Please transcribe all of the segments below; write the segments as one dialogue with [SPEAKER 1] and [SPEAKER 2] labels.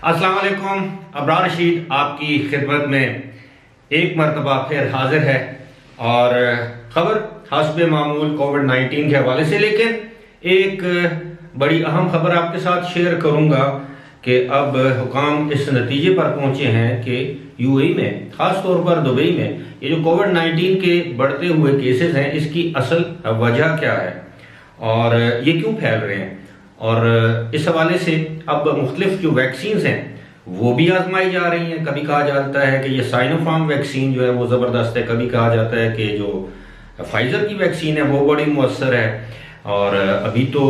[SPEAKER 1] अस्सलाम वालेकुम। अबरार रशीद आपकी खिदमत में एक मरतबा फिर हाजिर है और ख़बर हस्ब मामूल कोविड-19 के हवाले से, लेकिन एक बड़ी अहम खबर आपके साथ शेयर करूंगा कि अब हुकाम इस नतीजे पर पहुंचे हैं कि यूएई में, ख़ास तौर पर दुबई में, ये जो कोविड-19 के बढ़ते हुए केसेस हैं, इसकी असल वजह क्या है और ये क्यों फैल रहे हैं। और इस हवाले से अब मुख्तलिफ जो वैक्सीन हैं वो भी आजमाई जा रही हैं। कभी कहा जाता है कि ये साइनोफार्म वैक्सीन जो है वो ज़बरदस्त है, कभी कहा जाता है कि जो फाइज़र की वैक्सीन है वो बड़ी मुअस्सर है, और अभी तो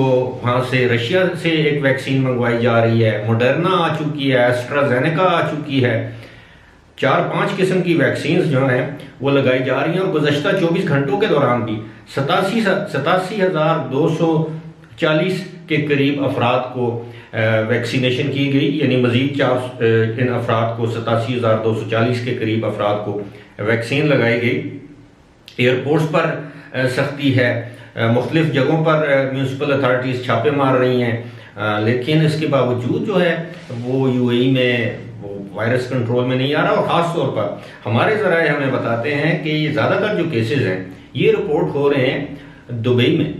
[SPEAKER 1] वहाँ से रशिया से एक वैक्सीन मंगवाई जा रही है, मॉडर्ना आ चुकी है, एस्ट्राजेनेका आ चुकी है। 4-5 किस्म की वैक्सीन जो हैं वो लगाई जा रही हैं और गुज़श्ता 24 घंटों के दौरान भी 87,240 के करीब अफराद को वैक्सीनेशन की गई, यानी मजीद इन अफराद को 87,240 के करीब अफराद को वैक्सीन लगाई गई। एयरपोर्ट्स पर सख्ती है, मुख्तलिफ जगहों पर म्यूनसिपल अथॉरिटीज़ छापे मार रही हैं, लेकिन इसके बावजूद जो है वो यूएई में वो वायरस कंट्रोल में नहीं आ रहा। और ख़ास तौर पर हमारे ज़राए हमें बताते हैं कि ये ज़्यादातर जो केसेस हैं ये रिपोर्ट हो रहे हैं दुबई में।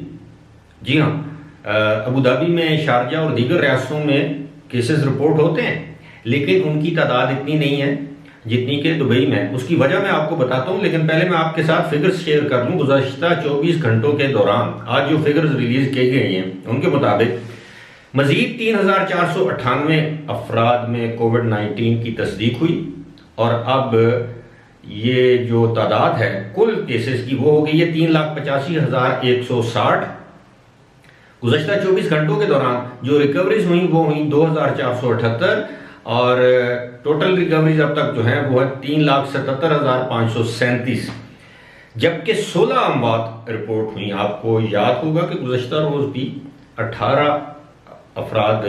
[SPEAKER 1] जी हाँ, अबू धाबी में, शारजा और दीगर रियासतों में केसेस रिपोर्ट होते हैं, लेकिन उनकी तादाद इतनी नहीं है जितनी कि दुबई में। उसकी वजह मैं आपको बताता हूँ, लेकिन पहले मैं आपके साथ फिगर्स शेयर कर लूँ। गुज़श्ता 24 घंटों के दौरान आज जो फिगर्स रिलीज की गई हैं उनके मुताबिक मजीद 3,498 अफराद में कोविड-19 की तस्दीक हुई, और अब ये जो तादाद है कुल केसेस की वो हो गई है 3,85,160। गुज़श्ता 24 घंटों के दौरान जो रिकवरीज हुई वो हुई 2,478, और टोटल रिकवरीज अब तक जो है वो है 3,77,537, जबकि 16 अमवात रिपोर्ट हुई। आपको याद होगा कि गुज़श्ता रोज भी 18 अफराद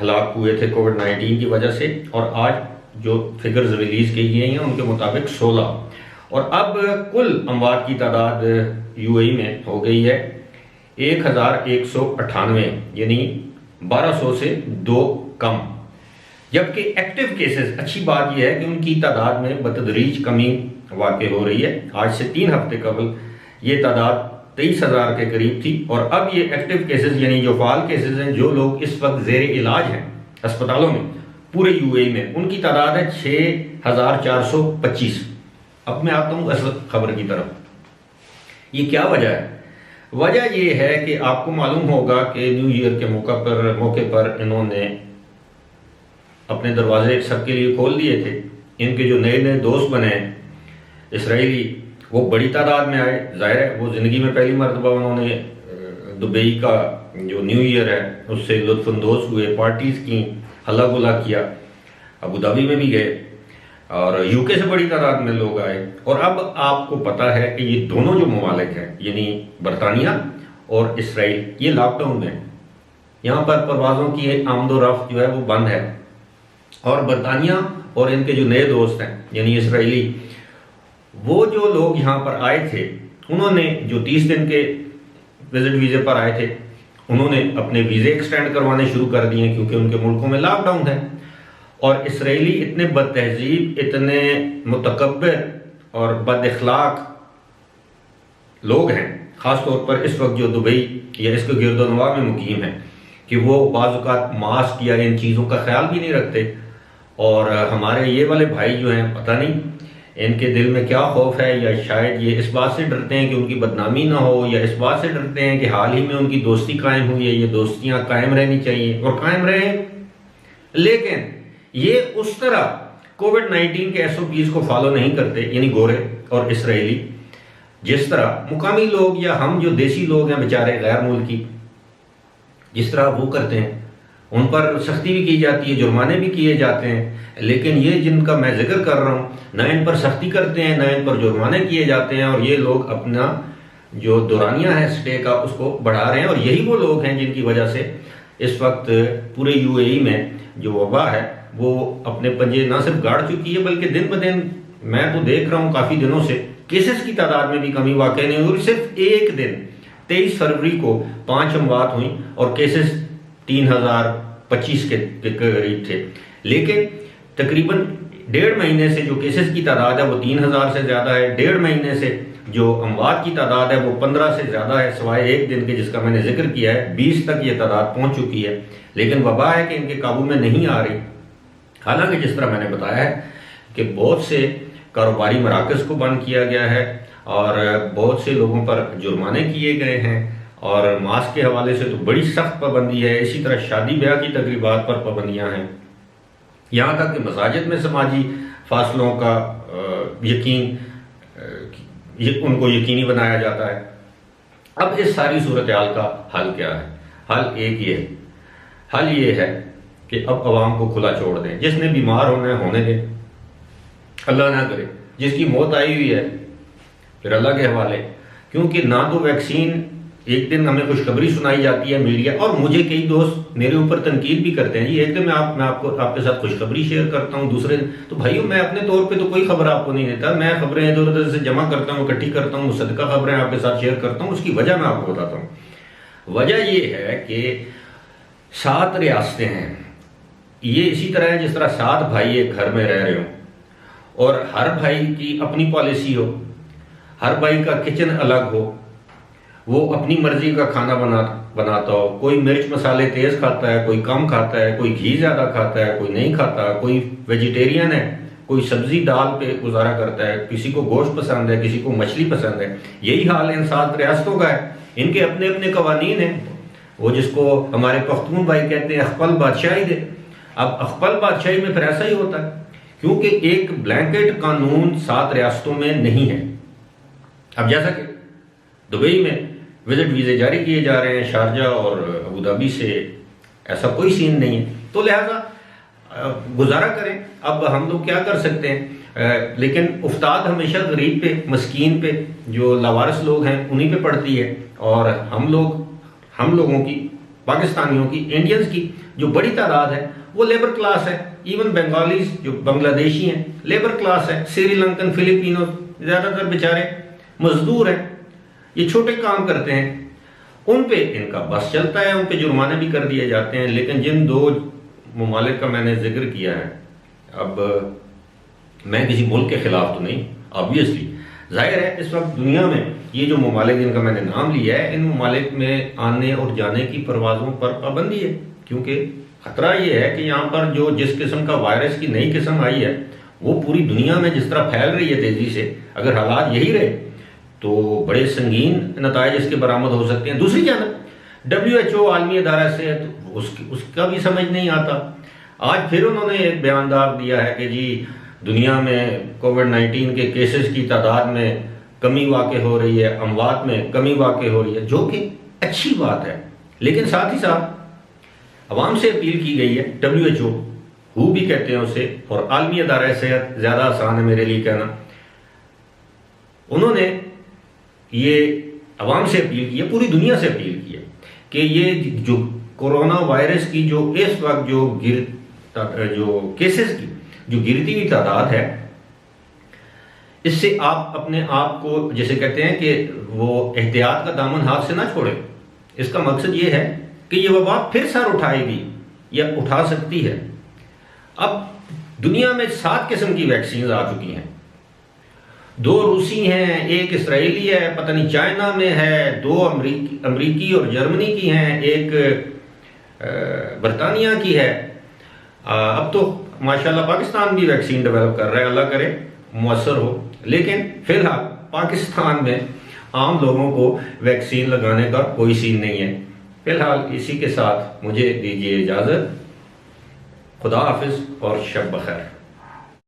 [SPEAKER 1] हलाक हुए थे कोविड-19 की वजह से, और आज जो फिगर्स रिलीज की गई हैं उनके मुताबिक 16, और अब कुल अमवात की तादाद यूएई में हो गई है 1,198, यानी 1200 से 2 कम। जबकि एक्टिव केसेस, अच्छी बात यह है कि उनकी तादाद में बतदरीज कमी वाक़ई हो रही है। आज से 3 हफ्ते कबल ये तादाद 23,000 के करीब थी, और अब ये एक्टिव केसेस यानी जो फाल केसेस हैं, जो लोग इस वक्त ज़ेर इलाज हैं अस्पतालों में पूरे यूएई में, उनकी तादाद है 6,425। अब मैं आता हूँ असल खबर की तरफ। ये क्या वजह है? वजह ये है कि आपको मालूम होगा कि न्यू ईयर के मौके पर इन्होंने अपने दरवाजे सबके लिए खोल दिए थे। इनके जो नए नए दोस्त बने इसराइली, वो बड़ी तादाद में आए। जाहिर है वो ज़िंदगी में पहली मरतबा उन्होंने दुबई का जो न्यू ईयर है उससे लुत्फ़अंदोज़ हुए, पार्टीज़ की, हल्ला गुल्ला किया। अबू धाबी में भी गए और यूके से बड़ी तादाद में लोग आए। और अब आपको पता है कि ये दोनों जो ममालिक हैं, यानी बरतानिया और इसराइल, ये लॉकडाउन में, यहाँ पर परवाज़ों की आमदोरफ्त जो है वो बंद है, और बरतानिया और इनके जो नए दोस्त हैं यानी इसराइली, वो जो लोग यहाँ पर आए थे, उन्होंने जो 30 दिन के विजिट वीज़े पर आए थे, उन्होंने अपने वीज़े एक्सटेंड करवाने शुरू कर दिए क्योंकि उनके मुल्कों में लॉकडाउन है। और इसराइली इतने बदतहजीब, इतने मुतकब्बिर और बदअखलाक लोग हैं, ख़ास तौर पर इस वक्त जो दुबई या इसके गिरदोनवा में मुकीम है, कि वो बाज़-औक़ात मास्क या इन चीज़ों का ख्याल भी नहीं रखते। और हमारे ये वाले भाई जो हैं, पता नहीं इनके दिल में क्या खौफ है, या शायद ये इस बात से डरते हैं कि उनकी बदनामी ना हो, या इस बात से डरते हैं कि हाल ही में उनकी दोस्ती कायम हुई है, ये दोस्तियां कायम रहनी चाहिए और कायम रहे। लेकिन ये उस तरह कोविड-19 के SOPs को फॉलो नहीं करते, यानी गोरे और इसराइली, जिस तरह मुकामी लोग या हम जो देसी लोग हैं बेचारे गैर मुल्की, जिस तरह वो करते हैं। उन पर सख्ती भी की जाती है, जुर्माने भी किए जाते हैं, लेकिन ये जिनका मैं जिक्र कर रहा हूँ, ना इन पर सख्ती करते हैं, ना इन पर जुर्माने किए जाते हैं, और ये लोग अपना जो दौरानिया है स्टे का उसको बढ़ा रहे हैं। और यही वो लोग हैं जिनकी वजह से इस वक्त पूरे यूएई में जो वबा है वो अपने पंजे ना सिर्फ गाड़ चुकी है, बल्कि दिन ब दिन मैं तो देख रहा हूँ काफ़ी दिनों से केसेस की तादाद में भी कमी वाकई नहीं हुई। सिर्फ एक दिन 23 फरवरी को 5 अमवात हुई और केसेस 3,000 25 के करीब थे, लेकिन तकरीबन 1.5 महीने से जो केसेस की तादाद है वो 3000 से ज़्यादा है। 1.5 महीने से जो अमवात की तादाद है वो 15 से ज़्यादा है, सिवाय एक दिन के जिसका मैंने जिक्र किया है। 20 तक ये तादाद पहुंच चुकी है, लेकिन वबा है कि इनके काबू में नहीं आ रही। हालांकि जिस तरह मैंने बताया है कि बहुत से कारोबारी मराकज़ को बंद किया गया है और बहुत से लोगों पर जुर्माने किए गए हैं, और मास्क के हवाले से तो बड़ी सख्त पाबंदी है। इसी तरह शादी ब्याह की तकरीबात पर पाबंदियाँ हैं, यहाँ तक कि मसाजिद में समाजी फासलों का उनको यकीनी बनाया जाता है। अब इस सारी सूरत हाल का हल क्या है? हल एक ही है, हल ये है कि अब अवाम को खुला छोड़ दें। जिसने बीमार होना है होने दें, अल्लाह ना करे। जिसकी मौत आई हुई है फिर अल्लाह के हवाले, क्योंकि ना तो वैक्सीन, एक दिन हमें खुशखबरी सुनाई जाती है मीडिया, और मुझे कई दोस्त मेरे ऊपर तनकीद भी करते हैं, जी एक दिन मैं आपके साथ खुशखबरी शेयर करता हूँ, दूसरे दिन तो भाइयों मैं अपने तौर पे तो कोई खबर आपको नहीं देता, मैं खबरें इधर उधर से जमा करता हूँ, इकट्ठी करता हूँ, मुसद्दका खबरें आपके साथ शेयर करता हूँ। उसकी वजह मैं आपको बताता हूँ। वजह ये है कि 7 रियासतें हैं, ये इसी तरह है जिस तरह 7 भाई एक घर में रह रहे हो और हर भाई की अपनी पॉलिसी हो, हर भाई का किचन अलग हो, वो अपनी मर्जी का खाना बनाता हो। कोई मिर्च मसाले तेज खाता है, कोई कम खाता है, कोई घी ज़्यादा खाता है, कोई नहीं खाता, कोई वेजिटेरियन है, कोई सब्जी दाल पे गुजारा करता है, किसी को गोश्त पसंद है, किसी को मछली पसंद है। यही हाल इन 7 रियासतों का है। इनके अपने अपने कवानीन हैं, वो जिसको हमारे पख्तून भाई कहते हैं अखपल बादशाही दे। अब अखपल बादशाही में फिर ऐसा ही होता है, क्योंकि एक ब्लैंकेट कानून 7 रियासतों में नहीं है। अब जैसा कि दुबई में विजिट वीज़े जारी किए जा रहे हैं, शारजा और अबू धाबी से ऐसा कोई सीन नहीं है, तो लिहाजा गुजारा करें। अब हम लोग क्या कर सकते हैं, लेकिन उफ्ताद हमेशा गरीब पे, मस्कीन पे, जो लावारिस लोग हैं उन्हीं पे पड़ती है। और हम लोगों की, पाकिस्तानियों की, इंडियंस की जो बड़ी तादाद है वो लेबर क्लास है। इवन बंगालीज जो बांग्लादेशी हैं लेबर क्लास है, श्रीलंकन, फिलिपिनो ज़्यादातर बेचारे मजदूर हैं, ये छोटे काम करते हैं, उन पे इनका बस चलता है, उन पे जुर्माने भी कर दिए जाते हैं। लेकिन जिन 2 ममालिक का मैंने जिक्र किया है, अब मैं किसी मुल्क के खिलाफ तो नहीं, ऑब्वियसली जाहिर है इस वक्त दुनिया में ये जो ममालिक जिनका मैंने नाम लिया है, इन ममालिक में आने और जाने की परवाज़ों पर पाबंदी है, क्योंकि खतरा ये है कि यहाँ पर जो जिस किस्म का वायरस की नई किस्म आई है वो पूरी दुनिया में जिस तरह फैल रही है तेजी से, अगर हालात यही रहे तो बड़े संगीन नताइज इसके बरामद हो सकते हैं। दूसरी जानब WHO आलमी अदारा से उसका भी समझ नहीं आता। आज फिर उन्होंने एक बयानदार दिया है कि जी दुनिया में कोविड-19 के केसेस की तादाद में कमी वाक़ हो रही है, अमवात में कमी वाक़ हो रही है, जो कि अच्छी बात है। लेकिन साथ ही साथ अवाम से अपील की गई है, WHO भी कहते हैं उसे, और आलमी अदारा सेहत, ज़्यादा आसान है मेरे लिए कहना, उन्होंने ये अवाम से अपील की है, पूरी दुनिया से अपील की है कि ये जो कोरोना वायरस की जो इस वक्त जो केसेस की जो गिरती हुई तादाद है, इससे आप अपने आप को, जैसे कहते हैं कि वो एहतियात का दामन हाथ से ना छोड़े। इसका मकसद ये है कि ये वबा फिर सर उठाएगी या उठा सकती है। अब दुनिया में 7 किस्म की वैक्सीन आ चुकी हैं, 2 रूसी हैं, 1 इसराइली है, पता नहीं चाइना में है, 2 अमरीकी और जर्मनी की हैं, 1 बरतानिया की है। अब तो माशाल्लाह पाकिस्तान भी वैक्सीन डेवलप कर रहा है, अल्लाह करे मुअस्सर हो। लेकिन फिलहाल पाकिस्तान में आम लोगों को वैक्सीन लगाने का कोई सीन नहीं है। फिलहाल इसी के साथ मुझे दीजिए इजाज़त। खुदा हाफिज़ और शब बखैर।